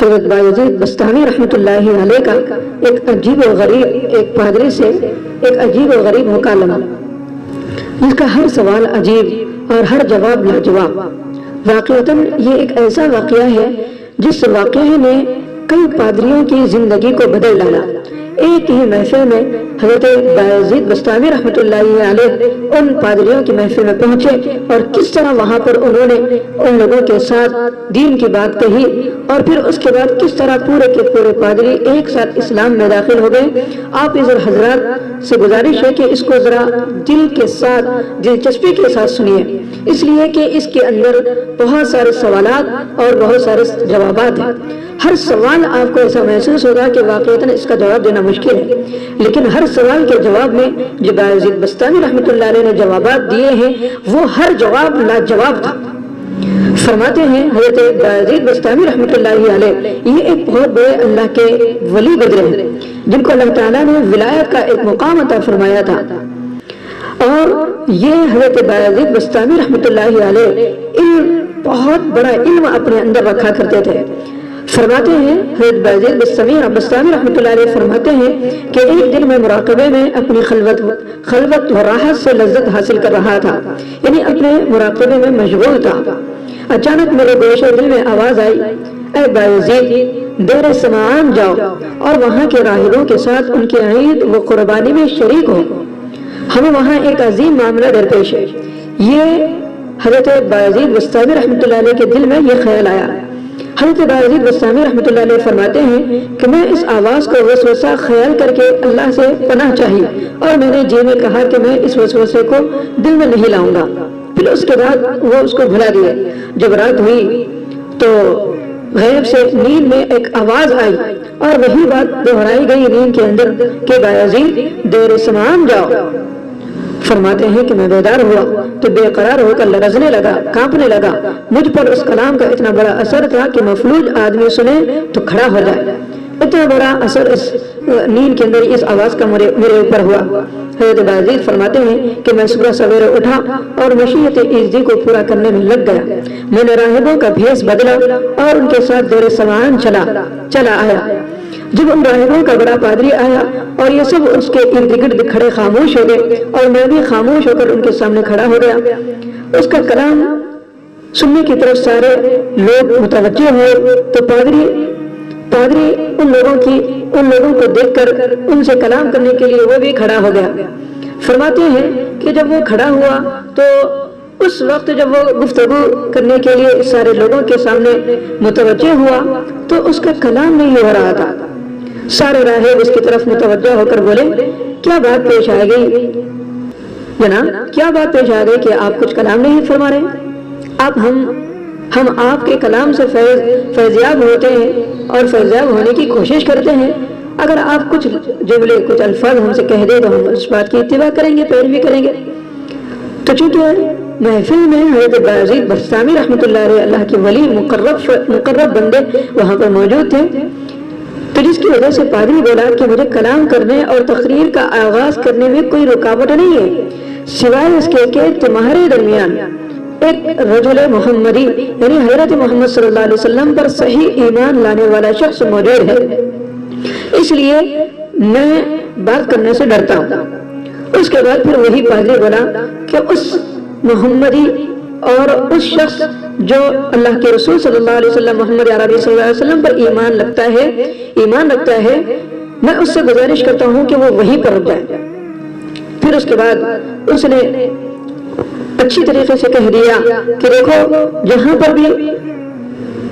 حضرت بایزید بستامی رحمۃ اللہ علیہ کا ایک عجیب و غریب ایک پادری سے ایک عجیب و غریب مکالمہ، جس کا ہر سوال عجیب اور ہر جواب لاجواب۔ واقعتاً یہ ایک ایسا واقعہ ہے جس واقعے نے کئی پادریوں کی زندگی کو بدل ڈالا۔ ایک ہی محفل میں حضرت بایزید بستامی رحمۃ اللہ علیہ ان پادریوں کی محفل میں پہنچے اور کس طرح وہاں پر انہوں نے ان لوگوں کے ساتھ دین کی بات کہی، اور پھر اس کے بعد کس طرح پورے کے پورے پادری ایک ساتھ اسلام میں داخل ہو گئے۔ آپ اس حضرات سے گزارش ہے کہ اس کو ذرا دل کے ساتھ دلچسپی کے ساتھ سنیے، اس لیے کہ اس کے اندر بہت سارے سوالات اور بہت سارے جوابات ہیں۔ ہر سوال آپ کو ایسا محسوس ہوگا کہ واقعتاً اس کا جواب دینا مشکل ہے، لیکن ہر سوال کے جواب میں جو بایزید بستامی رحمۃ اللہ علیہ نے جوابات دیے ہیں وہ ہر جواب لاجواب تھا۔ فرماتے ہیں حضرت بایزید بستامی رحمۃ اللہ علیہ یہ ایک بہت بڑے اللہ کے ولی گزرے ہیں جن کو اللہ تعالیٰ نے ولایت کا ایک مقام عطا فرمایا تھا، اور یہ حضرت بایزید بستامی رحمۃ اللہ علیہ بہت بڑا علم اپنے اندر رکھا کرتے تھے۔ فرماتے ہیں حضرت بایزید بستامی رحمۃ اللہ علیہ فرماتے ہیں کہ ایک دن میں مراقبے میں اپنی خلوت و راحت سے لذت حاصل کر رہا تھا، یعنی اپنے مراقبے میں مشغول تھا۔ اچانک میرے گوشے دل میں آواز آئی، اے بایزید دیر سمعان جاؤ اور وہاں کے راہبوں کے ساتھ ان کی عید و قربانی میں شریک ہو، ہمیں وہاں ایک عظیم معاملہ درپیش ہے۔ یہ حضرت بایزید بستامی رحمۃ اللہ علیہ کے دل میں یہ خیال آیا۔ حضرت بایزید بستامی رحمۃ اللہ علیہ فرماتے ہیں کہ میں اس آواز کو وسوسہ خیال کر کے اللہ سے پناہ چاہی، اور میں نے جی میں کہا کہ میں اس وسوسے کو دل میں نہیں لاؤں گا۔ پھر اس کے بعد وہ اس کو بھلا دیا۔ جب رات ہوئی تو غیب سے نیند میں ایک آواز آئی اور وہی بات دہرائی گئی نیند کے اندر کہ بایزید دیر سمعان جاؤ۔ فرماتے ہیں کہ میں بیدار ہوا تو بے قرار ہو کر لرزنے لگا، کانپنے لگا۔ مجھ پر اس کلام کا اتنا بڑا اثر تھا کہ مفلوج آدمی سنے تو کھڑا ہو جائے، اتنا بڑا اثر اس نیند کے اندر اس آواز کا میرے اوپر ہوا۔ حضرت بایزید فرماتے ہیں کہ میں صبح سویرے اٹھا اور مشیت ایزدی کو پورا کرنے میں لگ گیا۔ میں نے راہبوں کا بھیس بدلا اور ان کے ساتھ دیر سمعان چلا آیا۔ جب ان راہبوں کا بڑا پادری آیا اور یہ سب اس کے ارد گرد کھڑے خاموش ہو گئے اور میں بھی خاموش ہو کر ان کے سامنے کھڑا ہو گیا، اس کا کلام سننے کی طرف سارے لوگ متوجہ ہوئے تو پادری ان لوگوں کو دیکھ کر ان سے کلام کرنے کے لیے وہ بھی کھڑا ہو گیا۔ فرماتے ہیں کہ جب وہ کھڑا ہوا تو اس وقت جب وہ گفتگو کرنے کے لیے سارے لوگوں کے سامنے متوجہ ہوا تو اس کا کلام نہیں ہو رہا تھا۔ سارے راہب اس کی طرف متوجہ ہو کر بولے، کیا بات پیش آ گئی جناب، کیا بات پیش آ گئی کہ آپ کچھ کلام نہیں فرما رہے؟ اب ہم آپ کے کلام سے فیضیاب ہوتے ہیں اور فیضیاب ہونے کی کوشش کرتے ہیں، اگر آپ کچھ جملے کچھ الفاظ ہم سے کہہ دیں تو ہم اس بات کی اتباع کریں گے، پیروی کریں گے۔ تو چونکہ محفل میں حضرت بایزید بستامی رحمۃ اللہ علیہ اللہ کے ولی مقرب بندے وہاں پر موجود تھے، تو جس کی وجہ سے پادری بولا کہ مجھے کلام کرنے اور تقریر کا آغاز کرنے میں کوئی رکاوٹ نہیں ہے، سوائے اس کے کہ تمہارے درمیان ایک رجل محمدی یعنی حضرت محمد صلی اللہ علیہ وسلم پر صحیح ایمان لانے والا شخص موجود ہے، اس لیے میں بات کرنے سے ڈرتا ہوں۔ اس کے بعد پھر وہی پادری بولا کہ اس محمدی اور اس شخص جو اللہ کے رسول صلی اللہ علیہ وسلم محمد عربی صلی اللہ علیہ وسلم پر ایمان رکھتا ہے، میں اس سے گزارش کرتا ہوں کہ وہ وہیں پر رک جائے۔ پھر اس کے بعد اس نے اچھی طریقے سے کہہ دیا کہ دیکھو جہاں پر بھی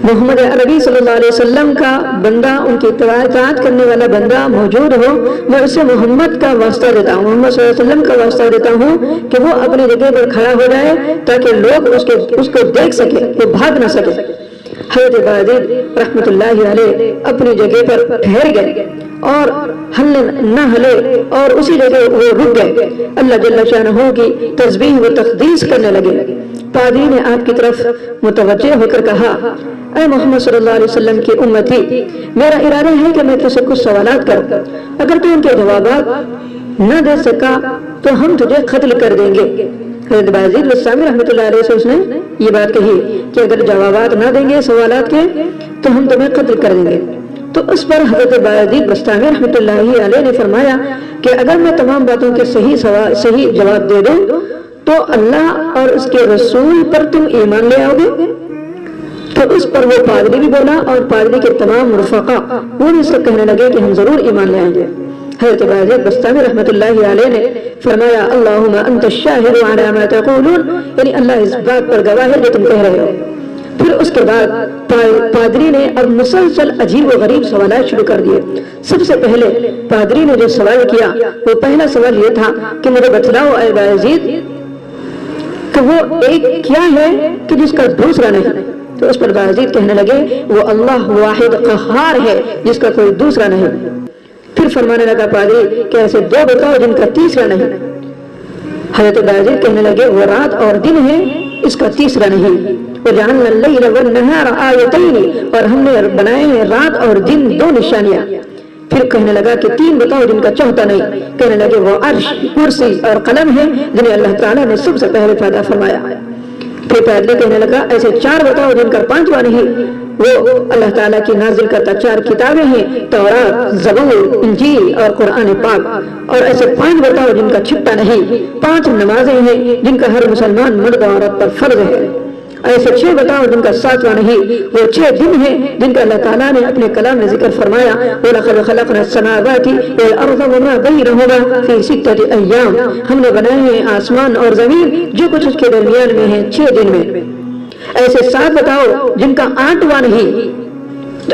محمد عربی صلی اللہ علیہ وسلم کا بندہ، ان کی اطاعت کرنے والا بندہ موجود ہو، میں اسے محمد کا واسطہ دیتا ہوں، محمد صلی اللہ علیہ وسلم کا واسطہ دیتا ہوں کہ وہ اپنی جگہ پر کھڑا ہو جائے تاکہ لوگ اس کو دیکھ سکے، وہ بھاگ نہ سکے۔ حضرت بایزید رحمۃ اللہ علیہ اپنی جگہ پر ٹھہر گئے اور نہ ہلے اور اسی جگہ وہ رک گئے، اللہ جل شانہ کی تسبیح و تقدیس کرنے لگے۔ پادری نے آپ کی طرف متوجہ ہو کر کہا، اے محمد صلی اللہ علیہ وسلم کی امتی، میرا ارادہ ہے کہ میں تجھ سے کچھ سوالات کروں، اگر تو ان کے جوابات نہ دے سکا تو ہم تجھے قتل کر دیں گے۔ حضرت باعزید بستامی رحمۃ اللہ علیہ سے اس نے یہ بات کہی کہ اگر جوابات نہ دیں گے سوالات کے تو ہم تمہیں قتل کر دیں گے۔ تو اس پر حضرت باعزید بستامی رحمۃ اللہ علیہ نے فرمایا کہ اگر میں تمام باتوں کے صحیح جواب دے دوں تو اللہ اور اس کے رسول پر تم ایمان لے آؤ گے؟ تو اس پر وہ پادری بھی بولا اور پادری کے تمام رفقا وہ بھی اس کو کہنے لگے کہ ہم ضرور ایمان لے آئیں گے۔ حضرت باعزید بستامی رحمۃ اللہ علیہ نے فرمایا اللہم انت الشاہد علی ما تقولون، یعنی اللہ اس بات پر گواہ ہے جو تم کہہ رہے ہو۔ پھر اس کے بعد پادری نے اب مسلسل عجیب و غریب سوالات شروع کر دیے۔ سب سے پہلے پادری نے جو سوال کیا وہ پہلا سوال یہ تھا کہ مجھے بتلاؤ اے باعزید کہ وہ ایک کیا ہے کہ جس کا دوسرا نہیں؟ تو اس پر باعزید کہنے لگے وہ اللہ واحد قہار ہے جس کا کوئی دوسرا نہیں۔ پھر فرمانے لگا پادری کہ ایسے دو بتاؤ جن کا تیسرا نہیں۔ حضرت باعزید کہنے لگے وہ رات اور دن ہے اس کا تیسرا نہیں۔ وَجَعَلْنَا اللَّيْلَ وَالنَّهَارَ آیَتَيْنِ، اور ہم نے بنائے ہیں رات اور دن دو نشانیاں۔ پھر کہنے لگا کہ تین بتاؤ جن کا چوتھا نہیں۔ کہنے لگے وہ عرش، کرسی اور قلم ہے جنہیں اللہ تعالیٰ نے سب سے پہلے پیدا فرمایا۔ پھر پادری کہنے لگا ایسے چار بتاؤ جن کا پانچواں نہیں، وہ اللہ تعالیٰ کی نازل کرتا چار کتابیں ہیں، تورات، زبور، انجیل اور قرآن پاک۔ اور ایسے پانچ بتاؤ جن کا چھٹا نہیں، پانچ نمازیں ہیں جن کا ہر مسلمان مرد اور عورت پر فرض ہے۔ ایسے چھ بتاؤ جن کا ساتواں نہیں، وہ 6 دن ہیں جن کا اللہ تعالیٰ نے اپنے کلام میں ذکر فرمایا وَلَقَدْ خَلَقْنَا السَّمَاوَاتِ وَالْأَرْضَ وَمَا بَيْنَهُمَا فِي 6 أَيَّامٍ، ہم نے بنائے ہیں آسمان اور زمین جو کچھ اس کے درمیان میں ہے 6 دن میں۔ ایسے 7 بتاؤ جن کا 8واں نہیں،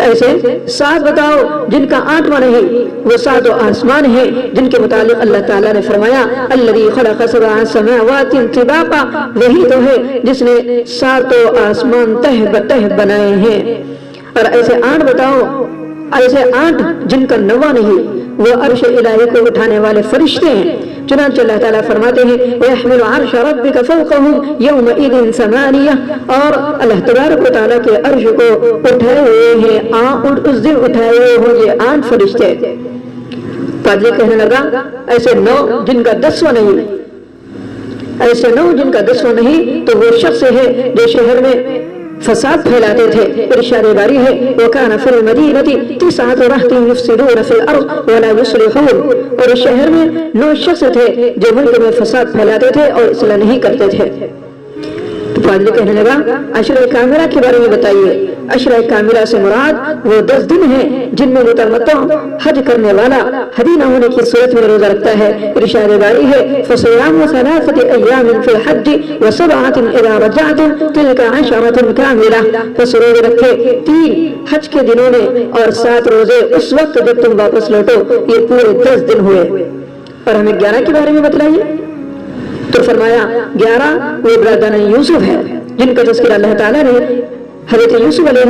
ایسے 7 بتاؤ جن کا 8واں نہیں، وہ 7 آسمان ہیں جن کے متعلق اللہ تعالیٰ نے فرمایا الذی خلق 7 سماوات طباقا، وہی تو ہے جس نے 7 آسمان تہ بتہ بنائے ہیں۔ اور ایسے 8 بتاؤ، ایسے 8 جن کا 9واں نہیں، وہ عرش الہی کو اٹھانے والے فرشتے ہیں۔ چنانچہ اللہ تعالیٰ فرماتے ہیں وَيَحْمِلُ عَرْشَ رَبِّكَ فَوْقَهُمْ يَوْمَئِذٍ ثَمَانِيَةٌ، اور اللہ تبارک و تعالیٰ کے عرش کو اٹھائے ہوئے ہیں، اس دن اٹھائے ہوئے ہوں یہ 8 فرشتے۔ پادری کہنے لگا ایسے 9 جن کا 10واں نہیں، ایسے 9 جن کا 10واں نہیں تو وہ شخص ہے جو شہر میں فساد پھیلاتے تھے۔ ارشاد باری ہے وَكَانَ فِي الْمَدِينَةِ 9 رَهْطٍ يُفْسِدُونَ فِي الْأَرْضِ وَلَا يُصْلِحُونَ، اور اس شہر میں 9 شخص تھے جو ملک میں فساد پھیلاتے تھے اور اصلاح نہیں کرتے تھے۔ تو پادری کہنے لگا عشرہ کاملہ کے بارے میں بتائیے۔ عشرہ کاملہ سے مراد وہ 10 دن ہیں جن میں متمتع حج کرنے والا حدی نہ ہونے کی صورت میں روزہ رکھتا ہے۔ ارشاد باری ہے فَصِيَامُ 3 أَيَّامٍ فِي الْحَجِّ وَسَبْعَةٍ إِذَا رَجَعْتُمْ تِلْكَ 10 كَامِلَةٌ، پس روزے رکھے 3 حج کے دنوں میں اور 7 روزے اس وقت جب تم واپس لوٹو، یہ پورے 10 دن ہوئے۔ اور ہمیں 11 کے بارے میں بتلائیے۔ تو فرمایا 11 وہ برادران یوسف ہے جن کا تذکرہ اللہ تعالیٰ نے حضرت یوسف علیہ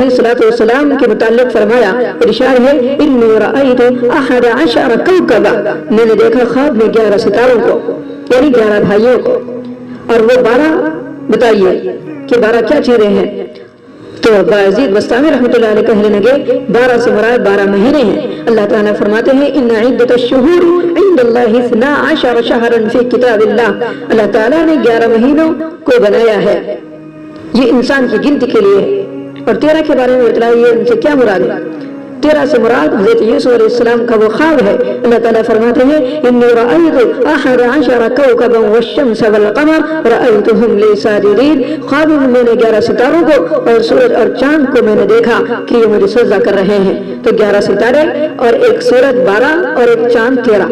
السلام کے متعلق فرمایا۔ ارشاد ہے انی رأیت 11 کوکبا، میں نے دیکھا خواب میں 11 ستاروں کو، یعنی 11 بھائیوں کو۔ اور وہ 12 بتائیے کہ 12 کیا چیزیں ہیں؟ تو باعزید بستامی رحمۃ اللہ علیہ کہنے لگے 12 سے مراد 12 مہینے ہیں۔ اللہ تعالیٰ فرماتے ہیں ان عدت الشہور عند اللہ 12 شہرا فی کتاب اللہ، اللہ تعالیٰ نے 11 مہینوں کو بنایا ہے، یہ انسان کی گنتی کے لیے ہے۔ اور 13 کے بارے میں بتلائیے ان سے کیا مراد ہے؟ 13 سے مراد حضرت یوسف علیہ السلام کا وہ خواب ہے۔ اللہ تعالیٰ فرماتے ہیں انی رأیت 11 کوکبا والشمس والقمر رأیتهم لی ساجدین، خواب میں نے 11 ستاروں کو اور سورج اور چاند کو میں نے دیکھا کہ یہ مجھے سجدہ کر رہے ہیں۔ تو 11 ستارے اور ایک سورج 12 اور ایک چاند 13۔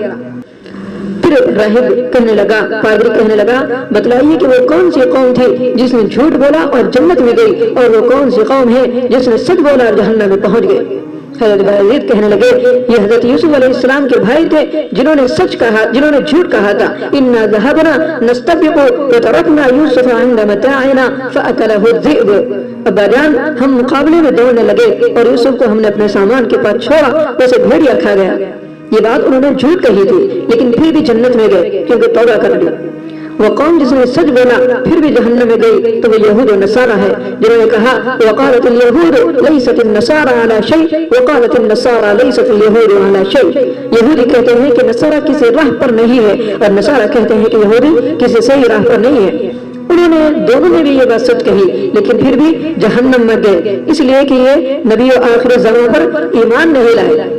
پھر راہب کہنے لگا، پادری کہنے لگا بتلائیے کہ وہ کون سی قوم تھی جس نے جھوٹ بولا اور جنت میں گئی، اور وہ کون سی قوم ہے جس نے سچ بولا اور جہنم میں پہنچ گئی۔ حضرت باعزید کہنے لگے یہ حضرت یوسف علیہ السلام کے بھائی تھے جنہوں نے سچ کہا، جنہوں نے جھوٹ کہا تھا۔ انا ذهبنا نستبق وتركنا يوسف عند متاعنا فاكله الذئب، ابا جان ہم مقابلے میں دوڑنے لگے اور یوسف کو ہم نے اپنے سامان کے پاس چھوڑا، اسے بھیڑیا کھا گیا۔ یہ بات انہوں نے جھوٹ کہی تھی لیکن پھر بھی جنت میں گئے کیونکہ توبہ کر لی۔ وہ قوم جس نے سچ بولا پھر بھی جہنم میں گئی تو وہ یہود و نصارہ ہے، جنہوں نے کہا وقالت اليهود ليست النصارى على شيء وقالت النصارى ليست اليهود على شيء۔ یہودی کہتے ہیں کہ نصارہ کسی راہ پر نہیں ہے اور نصارہ کہتے ہیں کہ یہودی کسی صحیح راہ پر نہیں ہے۔ انہوں نے دونوں نے بھی یہ بات سچ کہی لیکن پھر بھی جہنم میں گئے، اس لیے کہ یہ نبی و آخر زمان پر ایمان نہیں لائے۔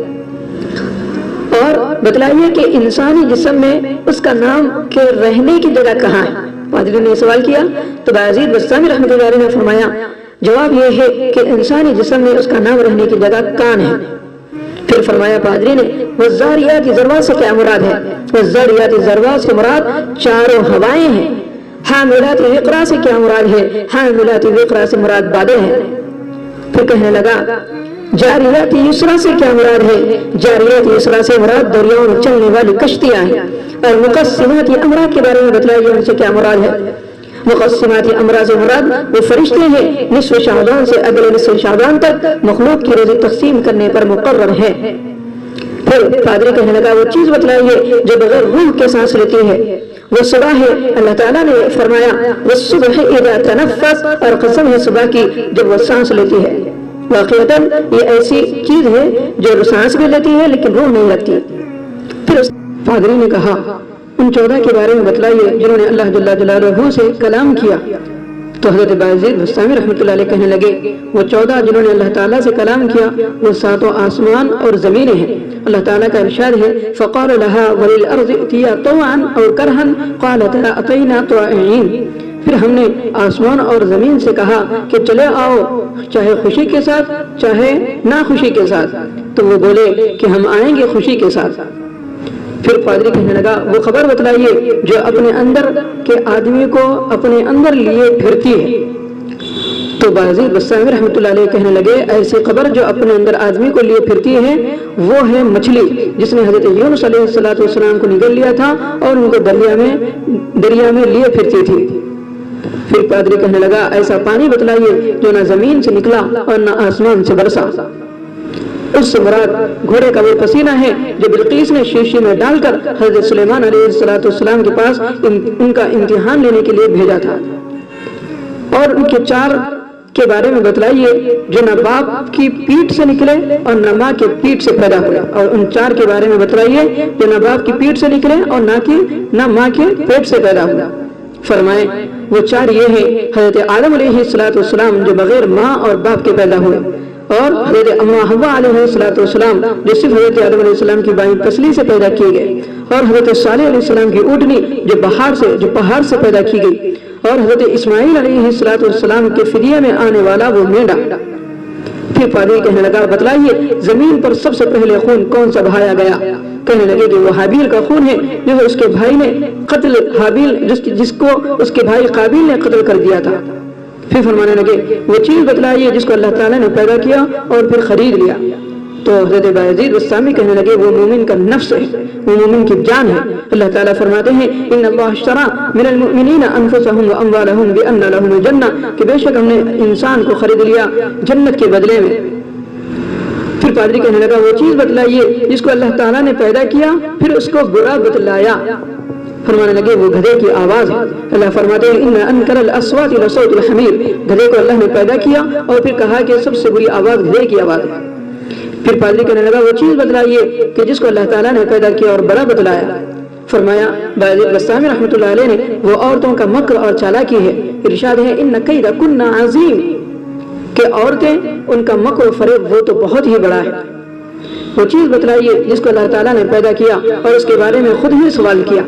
اور بتلائیے کہ انسانی جسم میں اس کا نام کے رہنے کی جگہ کہاں ہے؟ پادری نے سوال کیا تو بایزید بستامی رحمۃ اللہ علیہ نے فرمایا جواب یہ ہے کہ انسانی جسم میں اس کا نام رہنے کی جگہ کان ہے۔ پھر فرمایا پادری نے والذاریات ذروا سے کیا مراد ہے؟ والذاریات ذروا سے مراد چاروں ہوائیں ہیں۔ حاملات وقرا سے کیا مراد ہے؟ حاملات وقرا سے مراد بادل ہیں۔ پھر کہنے لگا جاریات یسرا سے کیا مراد ہے؟ جاریات یسرا سے مراد دریاؤں میں چلنے والی کشتیاں ہیں۔ اور مقسمات امرا کے بارے میں بتلائیے ان سے کیا مراد ہے؟ مقسمات امرا سے مراد وہ فرشتے ہیں نصف شعبان سے اگلے نصف شعبان تک مخلوق کی روزی تقسیم کرنے پر مقرر ہے۔ پھر پادری کہنے لگا وہ چیز بتلائیے جو بغیر روح کے سانس لیتی ہے۔ وہ صبح ہے، اللہ تعالیٰ نے فرمایا والصبح اذا تنفس، اور قسم ہے صبح کی جب وہ سانس لیتی ہے۔ واقعتاً یہ ایسی چیز ہے جو سانس بھی لیتی ہے لیکن روح نہیں لگتی۔ پھر پادری نے کہا ان 14 کے بارے میں بتلائیے جنہوں نے اللہ جل جلالہ سے کلام کیا۔ تو حضرت بایزید بستامی رحمۃ اللہ علیہ کہنے لگے وہ 14 جنہوں نے اللہ تعالیٰ سے کلام کیا وہ 7 آسمان اور زمینیں ہیں۔ اللہ تعالیٰ کا ارشاد ہے فقال لها وللارض ائتيا طوعا او كرها قالتا اتينا طائعين۔ پھر ہم نے آسمان اور زمین سے کہا کہ چلے آؤ چاہے خوشی کے ساتھ چاہے ناخوشی کے ساتھ، تو وہ بولے کہ ہم آئیں گے خوشی کے ساتھ۔ پھر پادری کہنے لگا وہ خبر بتلائیے جو اپنے اندر کے آدمی کو اپنے اندر لیے پھرتی ہے۔ تو بایزید بستامی رحمۃ اللہ علیہ کہنے لگے ایسی خبر جو اپنے اندر آدمی کو لیے پھرتی ہے وہ ہے مچھلی جس نے حضرت یونس علیہ السلام کو نگل لیا تھا اور ان کو دریا میں لیے پھرتی تھی۔ پھر پادری کہنے لگا ایسا پانی بتلائیے جو نہ زمین سے نکلا اور نہ آسمان سے برسا۔ اس سے مراد گھوڑے کا وہ پسینہ ہے جو بلقیس نے شیشے میں ڈال کر حضرت سلیمان علیہ السلام کے پاس ان کا امتحان لینے کے لیے بھیجا تھا۔ اور ان کے 4 کے بارے میں بتلائیے جو نہ باپ کی پیٹ سے نکلے اور نہ ماں کے پیٹ سے پیدا ہوئے، اور ان 4 کے بارے میں بتلائیے جو نہ باپ کی پیٹ سے نکلے اور نہ ماں کے پیٹ سے پیدا ہوا۔ فرمائے وہ 4 یہ ہیں حضرت آدم علیہ السلام جو بغیر ماں اور باپ کے پیدا ہوئے، اور حضرت اما حوا علیہ السلام جو صرف حضرت آدم علیہ السلام کی بائیں پسلی سے پیدا کیے گئے، اور حضرت صالح علیہ السلام کی اونٹنی جو پہاڑ سے پیدا کی گئی، اور حضرت اسماعیل علیہ السلام کے فدیے میں آنے والا وہ مینڈا۔ پھر پادری کہنے لگا بتلائیے زمین پر سب سے پہلے خون کون سا بہایا گیا؟ کہنے لگے کہ وہ حابیل کا خون ہے جو اس کے بھائی نے قتل حابیل جس کو اس کے بھائی قابیل نے قتل کر دیا تھا۔ پھر فرمانے لگے وہ چیز بتلائیے جس کو اللہ تعالیٰ نے پیدا کیا اور پھر خرید لیا۔ تو حضرت بایزید بستامی کہنے لگے وہ مومن کا نفس ہے، وہ مومن کی جان ہے۔ اللہ تعالیٰ فرماتے ہیں ان اللہ اشترى من المؤمنین انفسهم واموالهم بان لهم الجنہ، کہ بے شک ہم نے انسان کو خرید لیا جنت کے بدلے میں۔ پھر پادری کہنے لگا وہ چیز بتلائیے جس کو اللہ تعالیٰ نے پیدا کیا پھر اس کو برا بتلایا۔ فرمانے لگے وہ گدھے کی آواز ہے۔ اللہ فرماتے ہیں ان انکر الاصوات لصوت الحمیر، گدھے کو اللہ نے پیدا کیا اور پھر کہا کہ سب سے بری آواز گدھے کی آواز ہے۔ پھر پادری کہنے لگا وہ چیز بتلائیے کہ جس کو اللہ تعالیٰ نے پیدا کیا اور بڑا بتلایا۔ فرمایا بایزید بستامی رحمۃ اللہ علیہ نے وہ عورتوں کا مکر اور چالاکی ہے۔ ارشاد ہے ان کیدکن عظیم، کہ عورتیں ان کا مکر و فریب وہ تو بہت ہی بڑا ہے۔ وہ چیز بتلائیے جس کو اللہ تعالیٰ نے پیدا کیا اور اس کے بارے میں خود ہی سوال کیا۔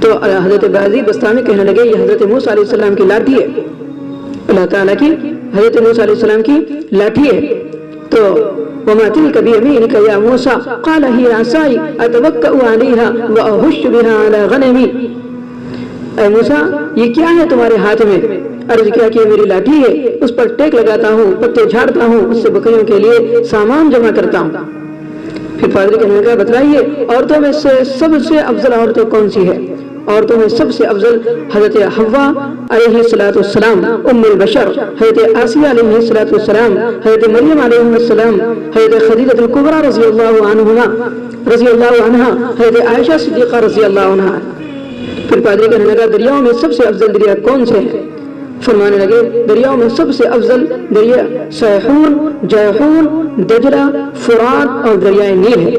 تو حضرت بایزید بستامی کہنے لگے یہ حضرت موسیٰ علیہ السلام کی لاٹھی ہے، اللہ تعالیٰ کی حضرت موسیٰ علیہ السلام کی لاٹھی ہے۔ تو وما تلك بيمينك يا موسى قال هي عصاي اتوكأ عليها واهش بها على غنمي، اے موسیٰ یہ کیا ہے تمہارے ہاتھ میں؟ عرض کیا کہ میری لاٹھی ہے، اس پر ٹیک لگاتا ہوں، پتے جھاڑتا ہوں، اس سے بکریوں کے لیے سامان جمع کرتا ہوں۔ پھر پادری کہنے لگا بتلائیے عورتوں میں سے سب سے افضل عورتیں کون سی ہے؟ عورتوں میں سب سے افضل حضرت حوا علیہ السلام ام البشر، حضرت آسیہ علیہ السلام، حضرت مریم علیہ السلام، حضرت خدیجہ الکبریٰ رضی اللہ عنہا، حضرت عائشہ صدیقہ رضی اللہ عنہا۔ پھر پادری کہنے لگا دریاؤں میں سب سے افضل دریا کون سے ہے؟ فرمانے لگے دریاؤں میں سب سے افضل دریا سیحون، جیحون، دجلہ، فرات اور دریائے نیل ہے۔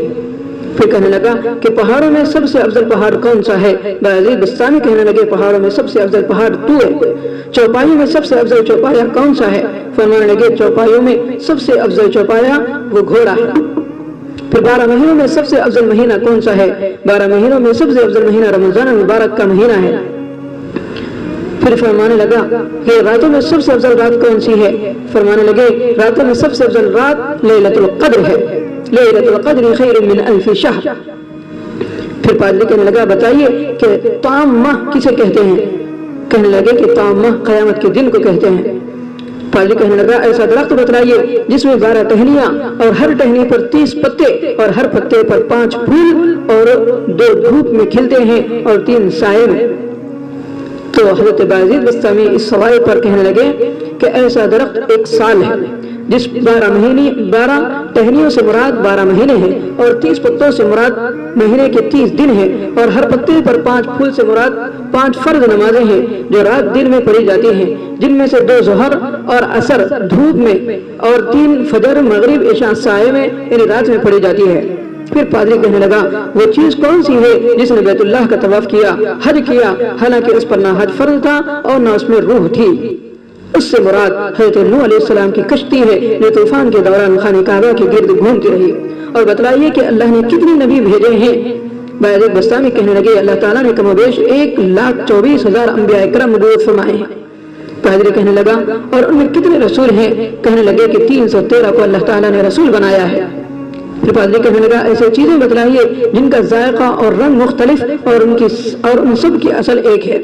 پھر کہنے لگا کہ پہاڑوں میں سب سے افضل پہاڑ کون سا ہے؟ بازید بستامی کہنے لگے پہاڑوں میں سب سے افضل پہاڑ تو ہے۔ چوپائیوں میں سب سے افضل چوپایا کون سا ہے؟ فرمانے لگے چوپائیوں میں سب سے افضل چوپایا وہ گھوڑا ہے۔ پھر 12 مہینوں میں سب سے افضل مہینہ کون سا ہے؟ 12 مہینوں میں سب سے افضل مہینہ رمضان المبارک کا مہینہ ہے۔ پھر فرمانے لگا کہ راتوں میں سب سے افضل رات کون سی ہے؟ فرمانے لگے راتوں میں سب سے افضل رات لیلۃ القدر ہے، لیلۃ القدر خیر من الف شہر۔ پھر پادری کہنے لگا بتائیے کہ طعام ماہ کسے کہتے ہیں؟ کہنے لگے کہ طعام ماہ قیامت کے دن کو کہتے ہیں۔ پادری کہنے لگا ایسا درخت بتلائیے جس میں 12 ٹہنیاں اور ہر ٹہنی پر 30 پتے اور ہر پتے پر 5 پھول اور 2 دھوپ میں کھلتے ہیں اور 3 سائے میں۔ تو حضرت بازید بستامی اس سوال پر کہنے لگے کہ ایسا درخت 1 سال ہے جس 12 ٹہنیوں سے مراد 12 مہینے ہیں اور 30 پتوں سے مراد مہینے کے 30 دن ہیں اور ہر پتے پر 5 پھول سے مراد 5 فرض نمازیں ہیں جو رات دن میں پڑھی جاتی ہیں، جن میں سے 2 ظہر اور عصر دھوپ میں اور 3 فجر مغرب عشاء سائے میں یعنی رات میں پڑھی جاتی ہے۔ پھر پادری کہنے لگا وہ چیز کون سی ہے جس نے بیت اللہ کا طواف کیا، حج کیا، حالانکہ اس پر نہ حج فرض تھا اور نہ اس میں روح تھی؟ اس سے مراد حضرت نوح علیہ السلام کی کشتی ہے جو طوفان کے دوران خانہ کعبہ کے گرد گھومتی رہی۔ اور بتلائیے کہ اللہ نے کتنے نبی بھیجے ہیں؟ بازید بستامی کہنے لگے اللہ تعالیٰ نے کم و بیش 1,24,000 انبیاء کرام مبعوث فرمائے ہیں۔ پادری کہنے لگا اور ان میں کتنے رسول ہیں؟ کہنے لگے کہ 313 کو اللہ تعالیٰ نے رسول بنایا ہے۔ پھر پادری کہنے لگا ایسے چیزیں بتلائیے جن کا ذائقہ اور رنگ مختلف اور ان سب کی اصل ایک ہے۔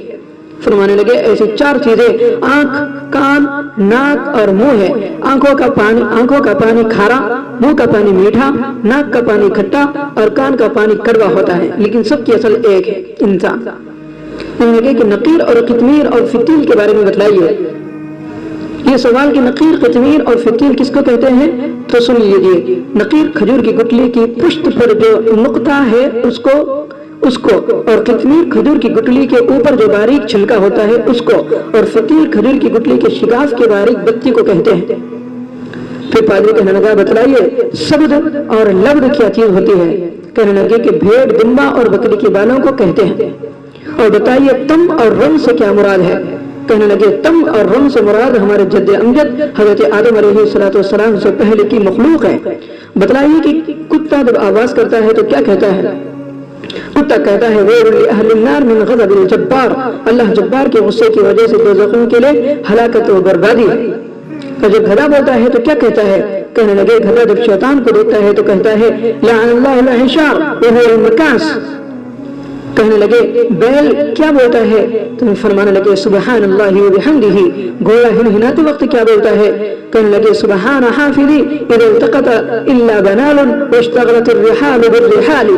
فرمانے لگے ایسی 4 چیزیں آنکھ، کان، ناک اور منہ ہے۔ آنکھوں کا پانی کھارا، منہ کا پانی میٹھا، ناک کا پانی کھٹا اور کان کا پانی کڑوا ہوتا ہے، لیکن سب کی اصل ایک ہے، انسان۔ انہوں نے کہا کہ نقیر اور قطمیر اور فتیل کے بارے میں بتلائیے۔ یہ سوال کہ نقیر، قطمیر اور فتیل کس کو کہتے ہیں تو سن لیجیے۔ نقیر کھجور کی گٹلی کی پشت پر جو نقطہ ہے اس کو اور قطمیر کھجور کی گٹلی کے اوپر جو باریک چھلکا ہوتا ہے اس کو، اور فتیل کھجور کی گٹلی کے شگاف کے باریک بتی کو کہتے ہیں۔ پھر پادری کہنے لگا بتلائیے سبد اور لبد کیا چیز ہوتی ہے؟ کہنے لگے کہ بھیڑ، دمبا اور بکری کے بالوں کو کہتے ہیں۔ اور بتائیے تم اور رم سے کیا مراد ہے؟ کہنے لگے تم اور رم سے مراد ہمارے جد امجد حضرت آدم علیہ السلام سے پہلے کی مخلوق ہے۔ بتلائیے کہ کتا جب آواز کرتا ہے تو کیا کہتا ہے؟ کتا کہتا ہے ویل لأہل النار من غضب الجبار، اللہ جبار کے غصے کی وجہ سے دوزخوں کے لیے ہلاکت و بربادی ہے۔ اور جب گدھا بولتا ہے تو کیا کہتا ہے؟ کہنے لگے گدھا جب شیطان کو دیکھتا ہے تو کہتا ہے لعن اللہ الحشار وهو المکاس۔ کہنے لگے بیل کیا بولتا ہے تو فرمانے لگے سبحان اللہ وبحمدہ۔ گھوڑا ہنہناتے وقت کیا بولتا ہے؟ کہنے لگے سبحان حافظی اذا التقط الا بنال واشتغلت الرحال بالرحال۔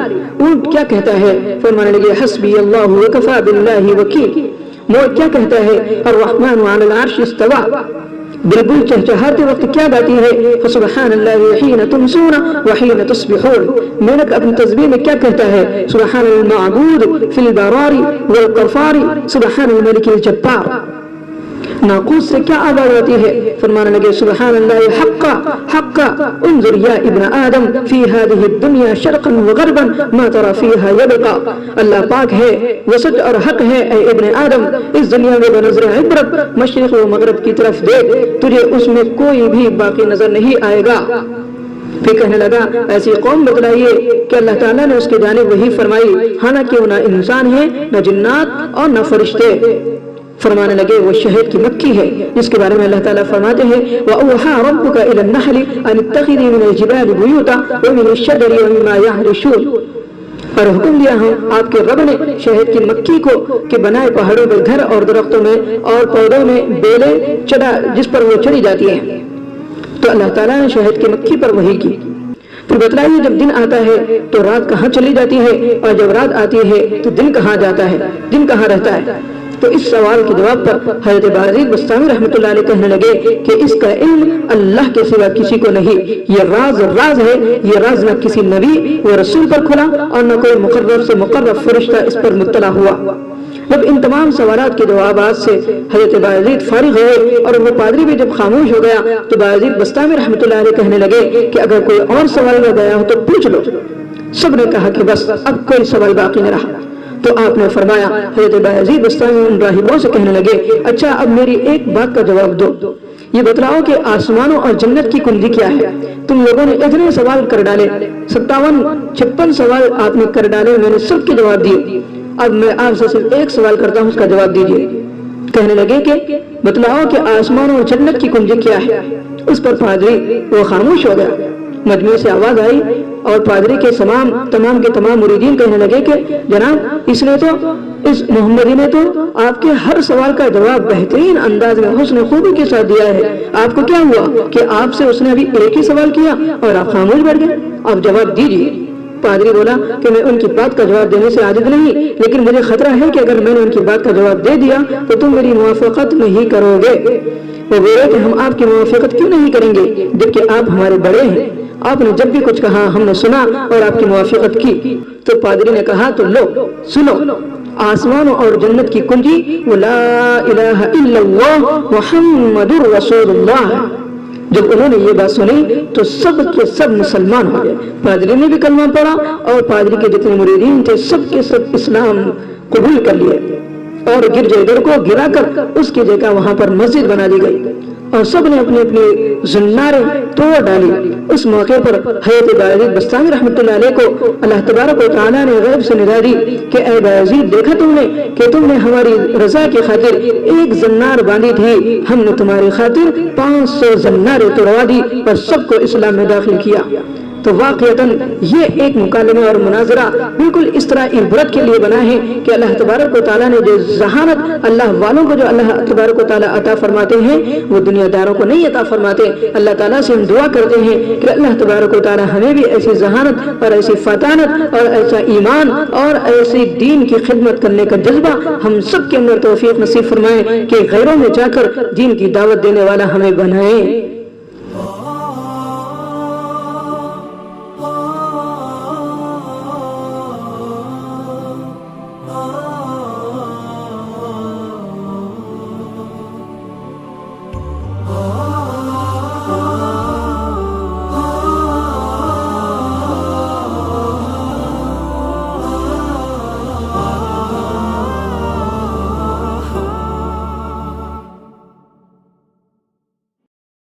اونٹ کیا کہتا ہے؟ فرمانے لگے حسبی اللہ وکفى باللہ وکیل۔ مور کیا کہتا ہے؟ الرحمن علی العرش استوى۔ بلبل چہچہاتے وقت کیا گاتی ہے؟ فسبحان اللہ حین تمسون وحین تصبحون۔ مینک اپنی تسبیح میں کیا کہتا ہے؟ سبحان المعبود فی البرار والقفار سبحان الملک الجبار۔ ناقوس سے کیا آواز آتی ہے؟ فرمانے لگے سبحان اللہ حقا انظر یا ابن آدم فی هذه الدنیا شرقا وغربا ما ترى فیہا یبقا۔ اللہ پاک ہے، وہ سچ اور حق ہے، اے ابن آدم اس دنیا میں بنظر عبرت مشرق و مغرب کی طرف دیکھ، تجھے اس میں کوئی بھی باقی نظر نہیں آئے گا۔ پھر کہنے لگا ایسی قوم بتلائیے کہ اللہ تعالیٰ نے اس کی جانب وحی فرمائی حالانکہ وہ نہ انسان ہے نہ جنات اور نہ فرشتے۔ فرمانے لگے وہ شہد کی مکھی ہے جس کے بارے میں اللہ تعالیٰ فرماتے ہیں وَأَوْحَىٰ رَبُّكَ إِلَى النَّحْلِ أَنِ اتَّخِذِي مِنَ الْجِبَالِ بُيُوتًا وَمِنَ الشَّجَرِ وَمِمَّا يَعْرِشُونَ۔ اور حکم دیا ہم آپ کے رب نے شہد کی مکھی کو کہ بنائے پہاڑوں میں گھر اور درختوں میں اور پودوں میں بیلیں چڑھا جس پر وہ چڑھی جاتی ہیں۔ تو اللہ تعالیٰ نے شہد کی مکھی پر وحی کی۔ پھر بتلائیے جب دن آتا ہے تو رات کہاں چلی جاتی ہے اور جب رات آتی ہے تو دن کہاں جاتا ہے، دن کہاں رہتا ہے؟ تو اس سوال کے جواب پر حضرت بازید بستامی رحمۃ اللہ علیہ کہنے لگے کہ اس کا علم اللہ کے سوا کسی کو نہیں، یہ راز ہے، یہ راز نہ کسی نبی و رسول پر کھلا اور نہ کوئی مقرر سے مقرر فرشتہ اس پر مطلع ہوا۔ جب ان تمام سوالات کے جوابات سے حضرت بایزید فارغ ہوئے اور وہ پادری بھی جب خاموش ہو گیا تو بایزید بستامی رحمۃ اللہ علیہ کہنے لگے کہ اگر کوئی اور سوال رہ گیا ہو تو پوچھ لو۔ سب نے کہا کہ بس اب کوئی سوال باقی نہ رہا۔ تو آپ نے فرمایا، حضرت بایزید بستامی ان راہبوں سے کہنے لگے، اچھا اب میری ایک بات کا جواب دو، یہ بتلاؤ کہ آسمانوں اور جنت کی کنجی کیا ہے؟ تم لوگوں نے اتنے سوال کر ڈالے، 56 سوال آپ نے کر ڈالے، میں نے سب کے جواب دیے، اب میں آپ سے صرف ایک سوال کرتا ہوں، اس کا جواب دیجیے۔ کہنے لگے کہ بتلاؤ کہ آسمانوں اور جنت کی کنجی کیا ہے؟ اس پر پادری وہ خاموش ہو گیا۔ مجمع سے آواز آئی اور پادری کے تمام کے تمام مریدین کہنے لگے کہ جناب اس محمدی نے تو آپ کے ہر سوال کا جواب بہترین انداز میں حسن خوبی کے ساتھ دیا ہے، آپ کو کیا ہوا کہ آپ سے اس نے ابھی ایک ہی سوال کیا اور آپ خاموش بیٹھ گئے؟ آپ جواب دیجیے۔ پادری بولا کہ میں ان کی بات کا جواب دینے سے عاجز نہیں، لیکن مجھے خطرہ ہے کہ اگر میں نے ان کی بات کا جواب دے دیا تو تم میری موافقت نہیں کرو گے۔ وہ بولے کہ ہم آپ کی موافقت کیوں نہیں کریں گے جبکہ آپ ہمارے بڑے ہیں، آپ نے جب بھی کچھ کہا ہم نے سنا اور آپ کی موافقت کی۔ تو پادری نے کہا تو لو سنو، آسمانوں اور جنت کی کنجی وہ لا الہ الا اللہ محمد رسول اللہ۔ جب انہوں نے یہ بات سنی تو سب کے سب مسلمان ہو گئے۔ پادری نے بھی کلمہ پڑھا اور پادری کے جتنے مریدین تھے سب کے سب اسلام قبول کر لیے، اور گرجے گھر کو گرا کر اس کی جگہ وہاں پر مسجد بنا دی گئی اور سب نے اپنے اپنے زناریں توڑ ڈالی۔ اس موقع پر حضرت بایزید بستامی رحمۃ اللہ علیہ کو اللہ تبارک و تعالیٰ نے غیب سے ندا دی کہ اے بایزید، دیکھا تم نے کہ تم نے ہماری رضا کی خاطر ایک زنار باندھی تھی، ہم نے تمہاری خاطر 500 زناریں توڑوا دی اور سب کو اسلام میں داخل کیا۔ تو واقعتاً یہ ایک مکالمہ اور مناظرہ بالکل اس طرح عبرت کے لیے بنا ہے کہ اللہ تبارک و تعالیٰ نے جو ذہانت اللہ والوں کو جو اللہ تبارک و تعالیٰ عطا فرماتے ہیں وہ دنیا داروں کو نہیں عطا فرماتے۔ اللہ تعالیٰ سے ہم دعا کرتے ہیں کہ اللہ تبارک و تعالیٰ ہمیں بھی ایسی ذہانت اور ایسی فطانت اور ایسا ایمان اور ایسی دین کی خدمت کرنے کا جذبہ ہم سب کے اندر توفیق نصیب فرمائے کہ غیروں میں جا کر دین کی دعوت دینے والا ہمیں بنائے۔